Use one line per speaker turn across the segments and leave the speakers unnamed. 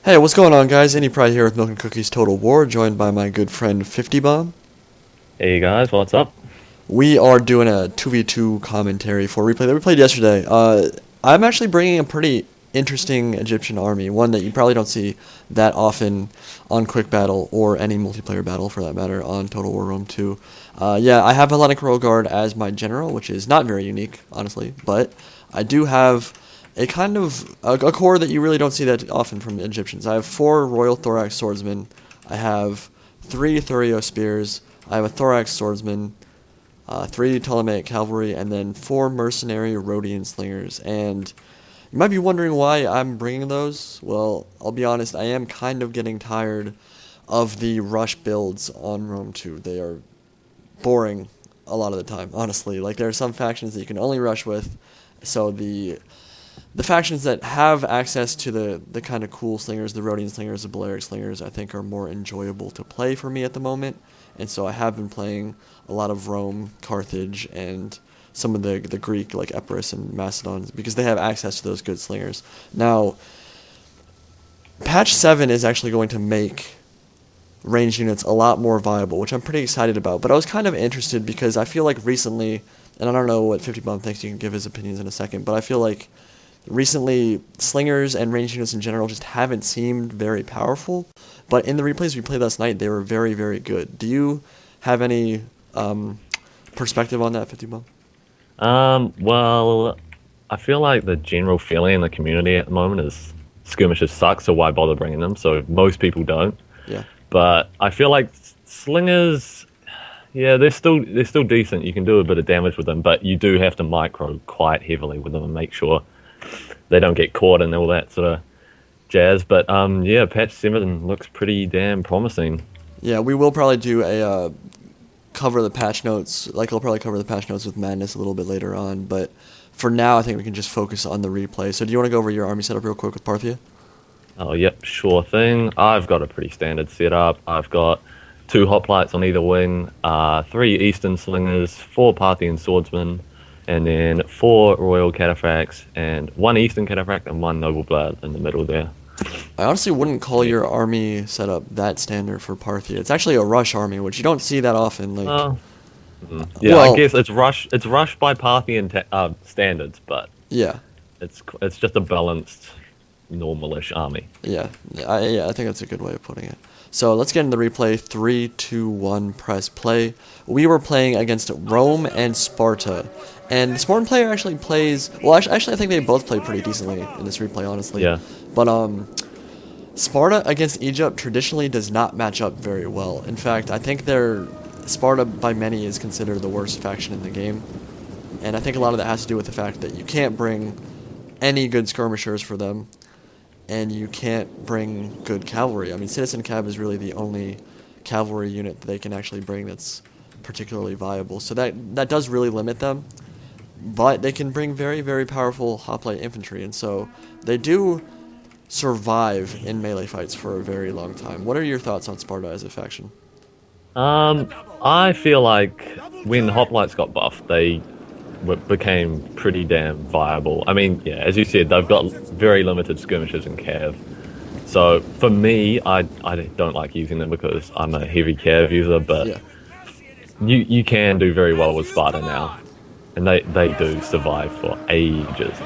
Hey, what's going on, guys? Any Pride here with Milk and Cookies Total War, joined by my good friend 50 Bomb.
Hey guys, what's up?
We are doing a 2v2 commentary for a replay that we played yesterday. I'm actually bringing a pretty interesting Egyptian army, one that you probably don't see that often on Quick Battle or any multiplayer battle for that matter on Total War Rome 2. Yeah, I have Hellenic Royal Guard as my general, which is not very unique, honestly, but I do have a kind of a corps that you really don't see that often from Egyptians. I have 4 Royal Thorax Swordsmen, I have 3 Thurio Spears, I have a Thorax Swordsman, 3 Ptolemaic Cavalry, and then 4 Mercenary Rhodian Slingers. And you might be wondering why I'm bringing those. Well, I'll be honest, I am kind of getting tired of the rush builds on Rome 2. They are boring a lot of the time, honestly. Like, there are some factions that you can only rush with, so the factions that have access to the kind of cool slingers, the Rhodian slingers, the Balearic slingers, I think are more enjoyable to play for me at the moment. And so I have been playing a lot of Rome, Carthage, and some of the Greek, like Epirus and Macedon, because they have access to those good slingers. Now, patch 7 is actually going to make ranged units a lot more viable, which I'm pretty excited about. But I was kind of interested because I feel like recently, and I don't know what 50 Bomb thinks, you can give his opinions in a second, but I feel like recently slingers and ranged units in general just haven't seemed very powerful. But in the replays we played last night, they were very, very good. Do you have any perspective on that, 50 Bomb?
Well, I feel like the general feeling in the community at the moment is skirmishes suck, so why bother bringing them? So most people don't.
Yeah.
But I feel like slingers, yeah, they're still decent. You can do a bit of damage with them, but you do have to micro quite heavily with them and make sure they don't get caught and all that sort of jazz. But yeah, patch 7 looks pretty damn promising.
Yeah, we will probably do a cover the patch notes. Like, I'll probably cover the patch notes with Madness a little bit later on. But for now, I think we can just focus on the replay. So do you want to go over your army setup real quick with Parthia?
Oh, yep, sure thing. I've got a pretty standard setup. I've got 2 hoplites on either wing, 3 Eastern Slingers, 4 Parthian Swordsmen, and then 4 Royal Cataphracts, and 1 Eastern Cataphract and 1 Noble Blood in the middle there.
I honestly wouldn't call your army setup that standard for Parthia. It's actually a rush army, which you don't see that often. Like,
yeah,
well,
I guess it's rushed by Parthian standards, but
yeah,
it's just a balanced, normalish army.
yeah, I think that's a good way of putting it. So let's get into the replay. 3, 2, 1, press play. We were playing against Rome and Sparta. And the Spartan player actually plays... Well, actually, I think they both play pretty decently in this replay, honestly.
Yeah.
But Sparta against Egypt traditionally does not match up very well. In fact, I think Sparta, by many, is considered the worst faction in the game. And I think a lot of that has to do with the fact that you can't bring any good skirmishers for them. And you can't bring good cavalry. I mean, Citizen Cav is really the only cavalry unit that they can actually bring that's particularly viable. So that does really limit them. But they can bring very, very powerful hoplite infantry. And so they do survive in melee fights for a very long time. What are your thoughts on Sparta as a faction?
I feel like when hoplites got buffed, they became pretty damn viable. I mean, yeah, as you said, they've got very limited skirmishes in cav. So for me, I don't like using them because I'm a heavy cav user, but
Yeah.
you can do very well with Sparta now. And they do survive for ages.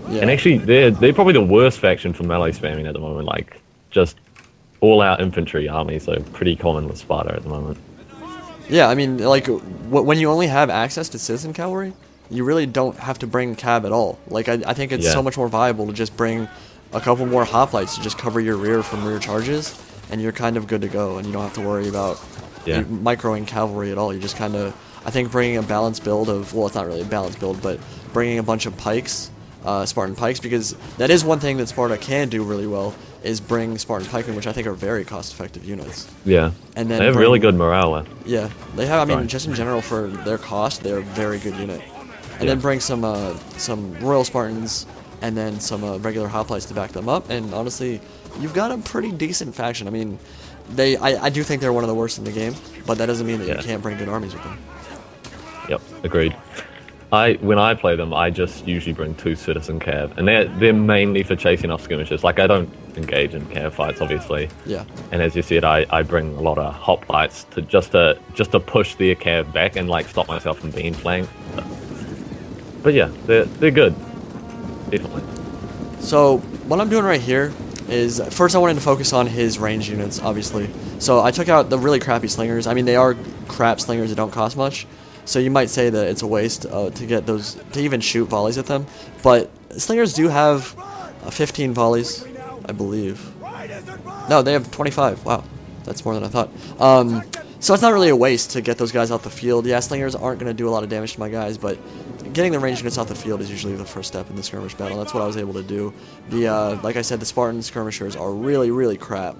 Yeah.
And actually, they're probably the worst faction for melee spamming at the moment. Like, just all-out infantry armies are pretty common with Sparta at the moment.
Yeah, I mean, like, when you only have access to citizen cavalry, you really don't have to bring cav at all. Like, I think it's so much more viable to just bring a couple more hoplites to just cover your rear from rear charges, and you're kind of good to go, and you don't have to worry about microing cavalry at all. You just kind of, I think bringing a balanced build of, well, it's not really a balanced build, but bringing a bunch of pikes, Spartan pikes, because that is one thing that Sparta can do really well, is bring Spartan pikemen, which I think are very cost-effective units.
Yeah,
And then
they have really good morale.
Yeah, they have. I mean, just in general for their cost, they're a very good unit. And then bring some Royal Spartans, and then some regular hoplites to back them up. And honestly, you've got a pretty decent faction. I mean, I do think they're one of the worst in the game, but that doesn't mean that you can't bring good armies with them.
Yep, agreed. When I play them, I just usually bring 2 citizen cav, and they're mainly for chasing off skirmishes. Like I don't engage in cav fights, obviously.
Yeah.
And as you said, I bring a lot of hoplites to just to push their cav back and like stop myself from being flanked. But yeah, they're good, definitely.
So what I'm doing right here is first I wanted to focus on his range units, obviously. So I took out the really crappy slingers. I mean, they are crap slingers that don't cost much. So you might say that it's a waste to get those, to even shoot volleys at them. But slingers do have 15 volleys, I believe. No, they have 25. Wow, that's more than I thought. So it's not really a waste to get those guys off the field. Yeah, slingers aren't going to do a lot of damage to my guys, but getting the range units off the field is usually the first step in the skirmish battle. That's what I was able to do. Like I said, the Spartan skirmishers are really, really crap.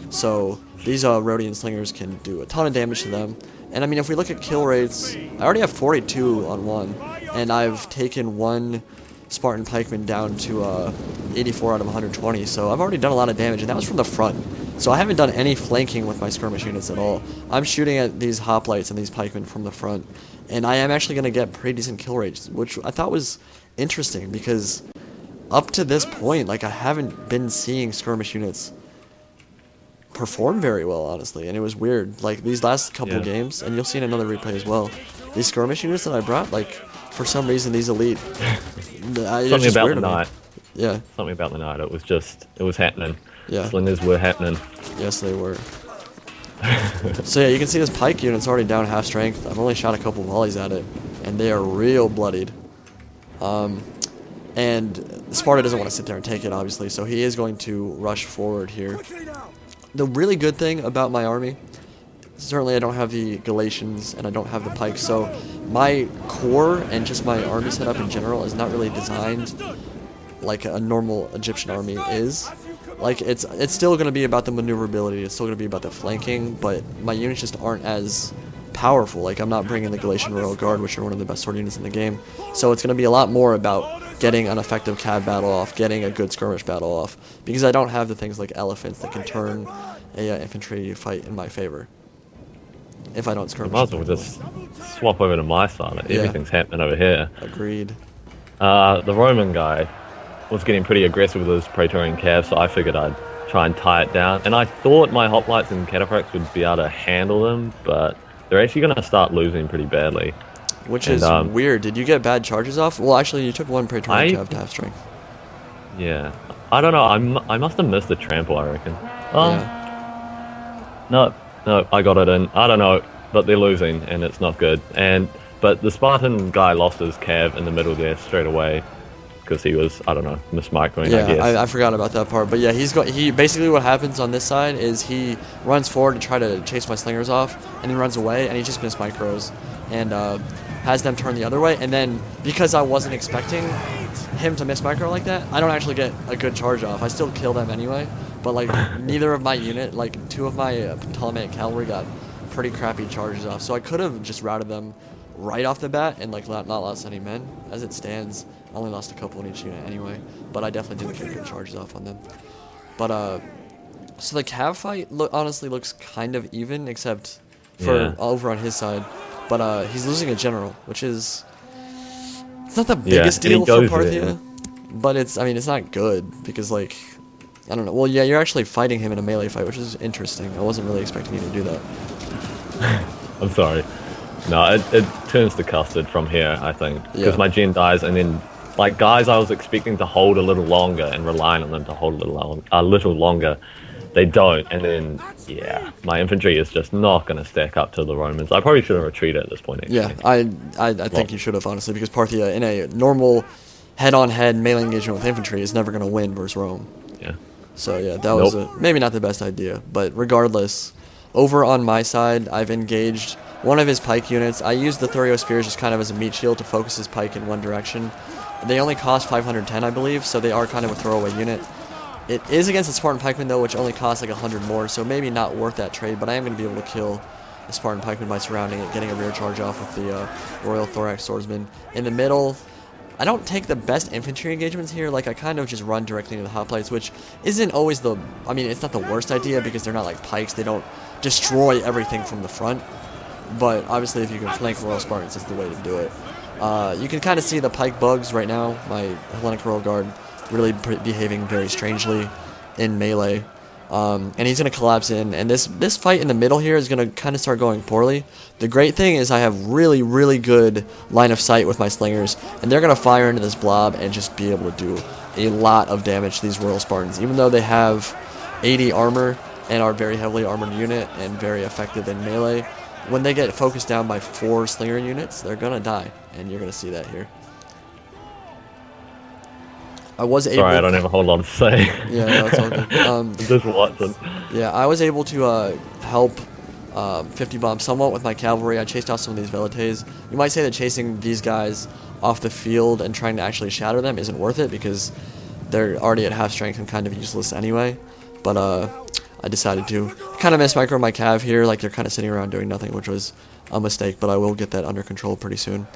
So these Rhodian slingers can do a ton of damage to them. And I mean, if we look at kill rates, I already have 42 on one, and I've taken one Spartan pikeman down to 84 out of 120, so I've already done a lot of damage, and that was from the front. So I haven't done any flanking with my skirmish units at all. I'm shooting at these hoplites and these pikemen from the front, and I am actually going to get pretty decent kill rates, which I thought was interesting, because up to this point, like, I haven't been seeing skirmish units perform very well, honestly, and it was weird. Like, these last couple games, and you'll see in another replay as well, these skirmish units that I brought, like, for some reason, these elite,
something about the night.
Yeah.
Something about the night. It was happening.
Yeah.
Slingers were happening.
Yes, they were. So yeah, you can see this pike unit's already down half strength. I've only shot a couple volleys at it, and they are real bloodied. And Sparta doesn't want to sit there and take it, obviously, so he is going to rush forward here. The really good thing about my army, certainly I don't have the Galatians and I don't have the pikes, so my core and just my army setup in general is not really designed like a normal Egyptian army is. Like, it's still going to be about the maneuverability, it's still going to be about the flanking, but my units just aren't as powerful. Like, I'm not bringing the Galatian Royal Guard, which are one of the best sword units in the game, so it's going to be a lot more about getting an effective cav battle off, getting a good skirmish battle off, because I don't have the things like elephants that can turn a infantry fight in my favor if I don't skirmish.
Might as well just swap over to my side. Everything's happening over here.
Agreed.
The Roman guy was getting pretty aggressive with his Praetorian cav, so I figured I'd try and tie it down. And I thought my hoplites and cataphracts would be able to handle them, but they're actually going to start losing pretty badly.
Which is weird. Did you get bad charges off? Well, actually, you took one Praetorian cav to half strength.
Yeah. I don't know. I must have missed the trample, I reckon. No, I got it in. I don't know, but they're losing, and it's not good. But the Spartan guy lost his cav in the middle there straight away, because he was, I don't know, mismicroing, I guess.
I forgot about that part. But yeah, he basically what happens on this side is he runs forward to try to chase my slingers off, and he runs away, and he just mismicros, and has them turn the other way. And then, because I wasn't expecting him to mismicro like that, I don't actually get a good charge off. I still kill them anyway, but like neither of my unit, like 2 of my Ptolemaic cavalry got pretty crappy charges off. So I could have just routed them right off the bat and like not lost any men. As it stands, I only lost a couple in each unit anyway, but I definitely didn't get good charges off on them. But so the cav fight honestly looks kind of even, except for over on his side. But he's losing a general, which is, it's not the biggest deal for Parthia, but it's not good, because like, I don't know. Well, yeah, you're actually fighting him in a melee fight, which is interesting. I wasn't really expecting you to do that.
I'm sorry. No, it turns to custard from here, I think, because my gen dies, and then like guys I was expecting to hold a little longer and relying on them to hold a little longer, they don't, and then my infantry is just not going to stack up to the Romans. I probably should have retreated at this point. Actually.
Yeah, I think you should have, honestly, because Parthia in a normal head-on-head melee engagement with infantry is never going to win versus Rome.
Yeah.
So yeah, that was maybe not the best idea, but regardless, over on my side, I've engaged one of his pike units. I used the Thurio spears just kind of as a meat shield to focus his pike in one direction. They only cost 510, I believe, so they are kind of a throwaway unit. It is against the Spartan pikeman, though, which only costs like 100 more, so maybe not worth that trade, but I am going to be able to kill the Spartan pikeman by surrounding it, getting a rear charge off with the Royal Thorax Swordsman. In the middle, I don't take the best infantry engagements here. Like, I kind of just run directly into the hoplites, which isn't always it's not the worst idea, because they're not like pikes. They don't destroy everything from the front, but obviously if you can flank Royal Spartans, it's the way to do it. You can kind of see the pike bugs right now. My Hellenic Royal Guard really behaving very strangely in melee. And he's going to collapse in. And this fight in the middle here is going to kind of start going poorly. The great thing is I have really, really good line of sight with my slingers. And they're going to fire into this blob and just be able to do a lot of damage to these Royal Spartans. Even though they have 80 armor and are very heavily armored unit and very effective in melee, when they get focused down by 4 slinger units, they're going to die. And you're going to see that here. I was able.
Sorry, I don't have a whole lot to say.
Yeah, no, it's all good.
I'm just watching.
Yeah, I was able to help 50 bomb somewhat with my cavalry. I chased out some of these velites. You might say that chasing these guys off the field and trying to actually shatter them isn't worth it because they're already at half strength and kind of useless anyway. But I decided to kind of miss micro my cav here, like they're kind of sitting around doing nothing, which was a mistake. But I will get that under control pretty soon.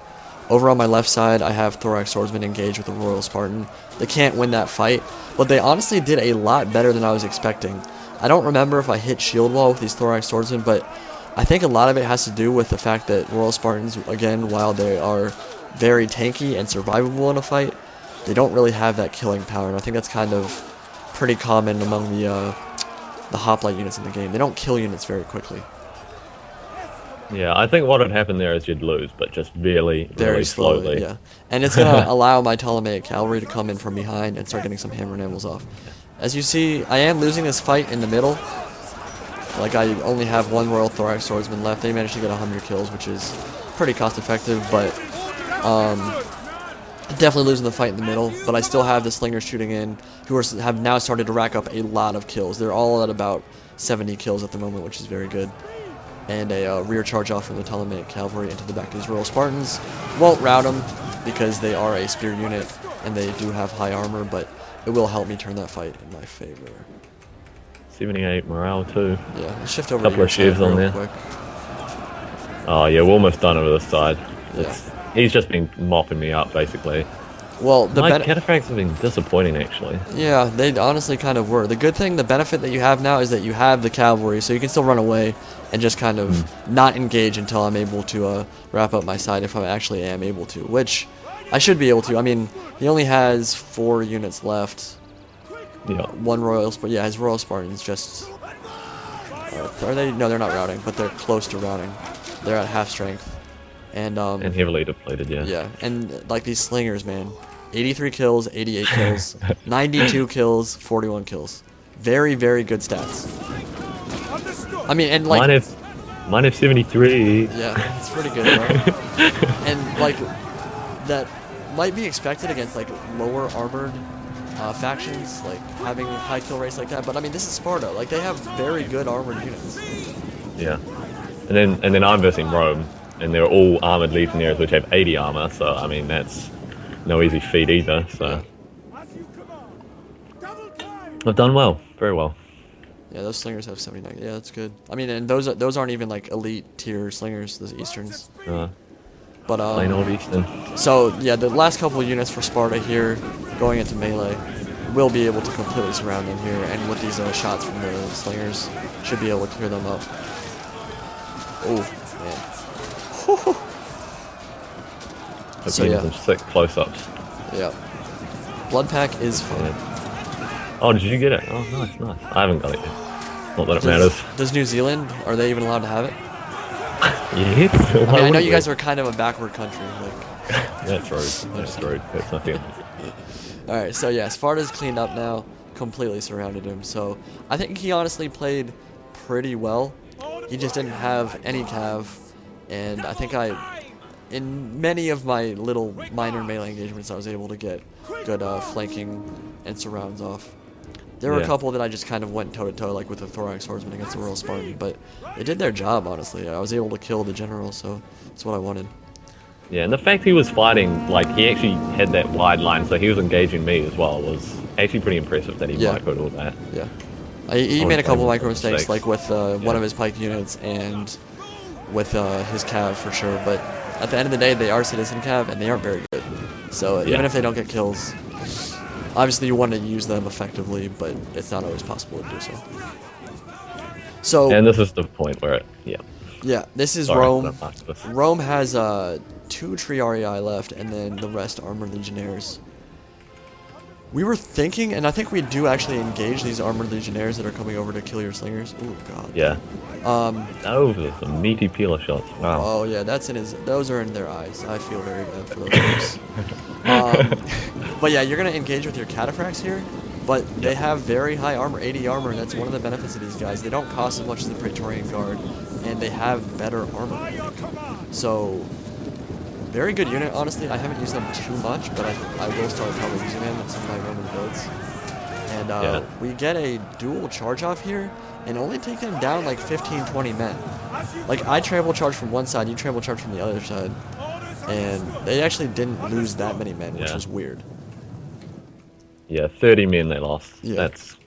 Over on my left side, I have Thorax Swordsman engaged with the Royal Spartan. They can't win that fight, but they honestly did a lot better than I was expecting. I don't remember if I hit shield wall with these Thorax Swordsmen, but I think a lot of it has to do with the fact that Royal Spartans, again, while they are very tanky and survivable in a fight, they don't really have that killing power, and I think that's kind of pretty common among the hoplite units in the game. They don't kill units very quickly.
Yeah, I think what would happen there is you'd lose, but just really slowly.
Yeah, and it's going to allow my Ptolemaic cavalry to come in from behind and start getting some hammer and anvils off. As you see, I am losing this fight in the middle. Like, I only have 1 Royal Thorax Swordsman left. They managed to get 100 kills, which is pretty cost effective, but definitely losing the fight in the middle. But I still have the slingers shooting in, who have now started to rack up a lot of kills. They're all at about 70 kills at the moment, which is very good. And a rear charge off from the Ptolemaic cavalry into the back of these Royal Spartans. Won't rout them because they are a spear unit and they do have high armor, but it will help me turn that fight in my favor.
78 morale too.
Yeah, let's shift over.
Couple of shivs on there.
Quick.
Oh yeah, we're almost done over this side.
Yeah.
He's just been mopping me up basically.
Well, the
my cataphracts have been disappointing actually.
Yeah, they honestly kind of were. The good thing, the benefit that you have now is that you have the cavalry, so you can still run away and just kind of not engage until I'm able to wrap up my side, if I actually am able to, which I should be able to. I mean, he only has 4 units left.
Yeah.
1 Royal, but yeah, his Royal Spartans just are they? No, they're not routing, but they're close to routing. They're at half strength, and
heavily depleted. Yeah.
Yeah, and like these slingers, man. 83 kills, 88 kills, 92 kills, 41 kills. Very, very good stats. I mean, and like...
Mine have 73.
Yeah, it's pretty good, right? And like, that might be expected against like lower armored factions, like having high kill rates like that. But I mean, this is Sparta. Like, they have very good armored units.
Yeah. And then I'm versing Rome, and they're all armored legionnaires which have 80 armor, so I mean, that's no easy feat either, so I've done well, very well.
Yeah, those slingers have 79. Yeah, that's good. I mean, and those aren't even like elite tier slingers, those Easterns. But
plain old Eastern.
So yeah, the last couple of units for Sparta here, going into melee, will be able to completely surround them here, and with these shots from the slingers, should be able to clear them up. Oh man.
So yeah, some sick close-ups.
Yeah. Blood pack is fun.
Yeah. Oh, did you get it? Oh, nice, nice. I haven't got it yet. Not that it matters.
Does New Zealand, are they even allowed to have it?
Yes.
I mean, I know you guys are kind of a backward country. Like.
That's rude. That's rude. That's nothing.
Alright, so yeah, Sparta's cleaned up now. Completely surrounded him. So I think he honestly played pretty well. He just didn't have any cav. And I think in many of my little minor melee engagements, I was able to get good flanking and surrounds off. There were a couple that I just kind of went toe-to-toe, like with the Thorax Swordsman against the Royal Spartan, but they did their job, honestly. I was able to kill the general, so that's what I wanted.
Yeah, and the fact he was fighting, like, he actually had that wide line, so he was engaging me as well, was actually pretty impressive that he microed all that.
Yeah. He made a couple micro mistakes, like with one of his pike units and with his cav for sure, but at the end of the day, they are citizen cav, and they aren't very good. So even if they don't get kills, obviously you want to use them effectively, but it's not always possible to do so.
And this is the point where
Yeah, this is
Sorry,
Rome.
don't like this.
Rome has 2 Triarii left, and then the rest Armored Legionnaires. We were thinking, and I think we do actually engage these Armored Legionnaires that are coming over to kill your slingers. Oh god.
Yeah. Over some meaty peeler shots. Wow.
Oh yeah, that's in his. Those are in their eyes. I feel very bad for those folks. But yeah, you're gonna engage with your cataphracts here, but they have very high armor, 80 armor. And that's one of the benefits of these guys. They don't cost as much as the Praetorian Guard, and they have better armor. So very good unit. Honestly, I haven't used them too much, but I will start probably using them in some of my Roman builds. And we get a dual charge off here, and only taking them down like 15-20 men. Like, I trample charge from one side, you trample charge from the other side, and they actually didn't lose that many men, which was weird.
Yeah, 30 men they lost.
Yeah.
That's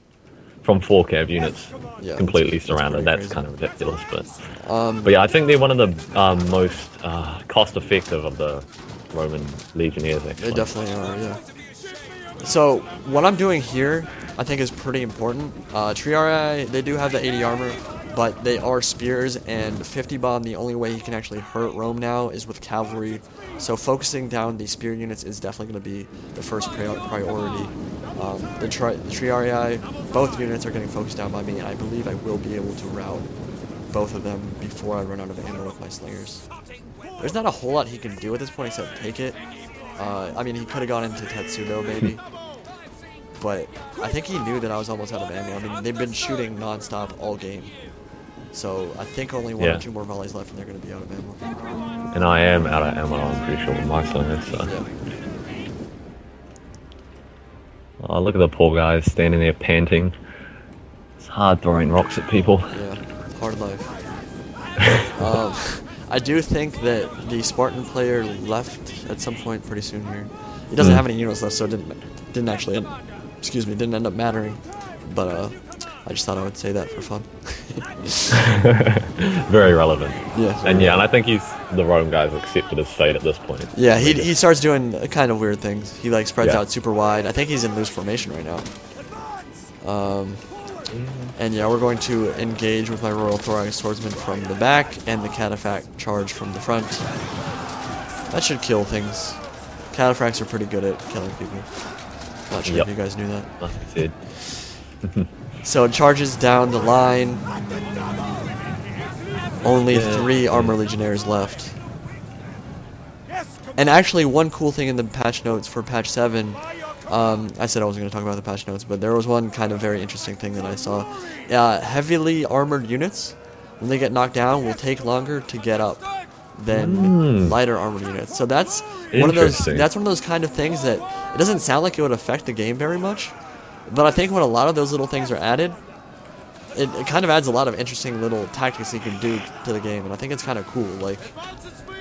from 4 cav units,
Yeah,
completely
that's
surrounded. That's
crazy.
kind of ridiculous, but yeah, I think they're one of the most cost-effective of the Roman legionnaires. Actually,
They definitely are, yeah. So, what I'm doing here, I think is pretty important. Triarii, they do have the 80 armor, but they are spears, and 50 bomb, the only way he can actually hurt Rome now is with cavalry. So focusing down the spear units is definitely going to be the first priority. The Triarii, both units are getting focused down by me, and I believe I will be able to rout both of them before I run out of ammo with my slingers. There's not a whole lot he can do at this point except take it. I mean, he could have gone into Tetsudo maybe, but I think he knew that I was almost out of ammo. I mean, they've been shooting non-stop all game, so I think only 1 or 2 more volleys left and they're going to be out of ammo.
And I am out of ammo, I'm pretty sure, with my slingers. So.
Yeah.
Oh, look at the poor guys standing there panting. It's hard throwing rocks at people.
Yeah, hard life. I do think that the Spartan player left at some point pretty soon here. He doesn't have any units left, so it didn't actually didn't end up mattering. But I just thought I would say that for fun.
Very relevant.
Yeah.
And yeah, and I think the Rome guys accepted his fate at this point.
Yeah, he starts doing kind of weird things. He like spreads
Yeah.
out super wide. I think he's in loose formation right now. And yeah, we're going to engage with my Royal Thorax Swordsman from the back and the Cataphract charge from the front. That should kill things. Cataphracts are pretty good at killing people. Not sure if you guys knew that.
Like I said.
So it charges down the line. Only 3 Armor Legionnaires left. And actually, one cool thing in the patch notes for patch 7, I said I wasn't going to talk about the patch notes, but there was one kind of very interesting thing that I saw. Heavily armored units, when they get knocked down, will take longer to get up than lighter armored units. So that's one of those. That's one of those kind of things that it doesn't sound like it would affect the game very much, but I think when a lot of those little things are added, it kind of adds a lot of interesting little tactics you can do to the game, and I think it's kind of cool. Like,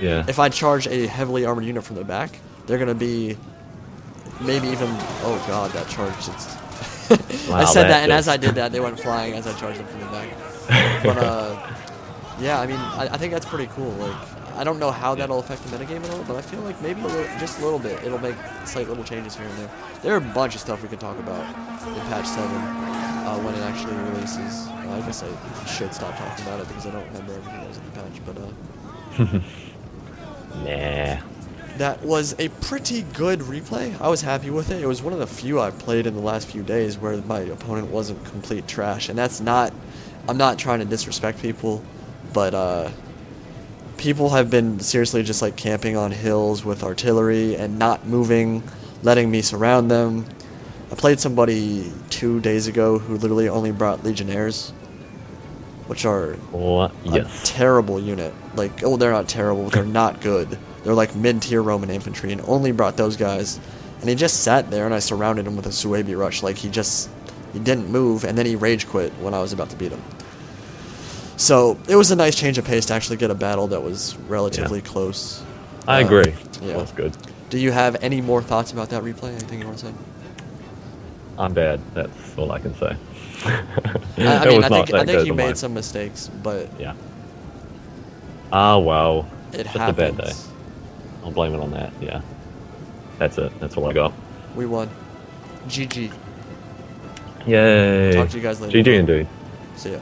if I charge a heavily armored unit from the back, they're gonna be maybe even. Oh god, that charge! Wow, I said that, and as I did that, they went flying as I charged them from the back. But yeah, I mean, I think that's pretty cool. Like, I don't know how that'll affect the metagame at all, but I feel like maybe just a little bit. It'll make slight little changes here and there. There are a bunch of stuff we could talk about in patch 7 when it actually releases. I guess I should stop talking about it because I don't remember everything that was in the patch, but
Nah.
that was a pretty good replay. I was happy with it. It was one of the few I've played in the last few days where my opponent wasn't complete trash, and that's not. I'm not trying to disrespect people, but people have been seriously just like camping on hills with artillery and not moving, letting me surround them. I played somebody 2 days ago who literally only brought Legionnaires, which are a terrible unit. Like, oh, they're not terrible, but they're not good. They're like mid-tier Roman infantry, and only brought those guys. And he just sat there, and I surrounded him with a Suebi rush. Like, he didn't move, and then he rage quit when I was about to beat him. So it was a nice change of pace to actually get a battle that was relatively close.
I agree.
Yeah.
That's good.
Do you have any more thoughts about that replay? Anything you want to say?
I'm bad. That's all I can say.
I mean, I think you made some mistakes, but
yeah. Well,
it
just
happens.
a bad day. I'll blame it on that. Yeah, that's it. That's all I got.
We won. GG.
Yay.
Talk to you guys later.
GG indeed.
See ya.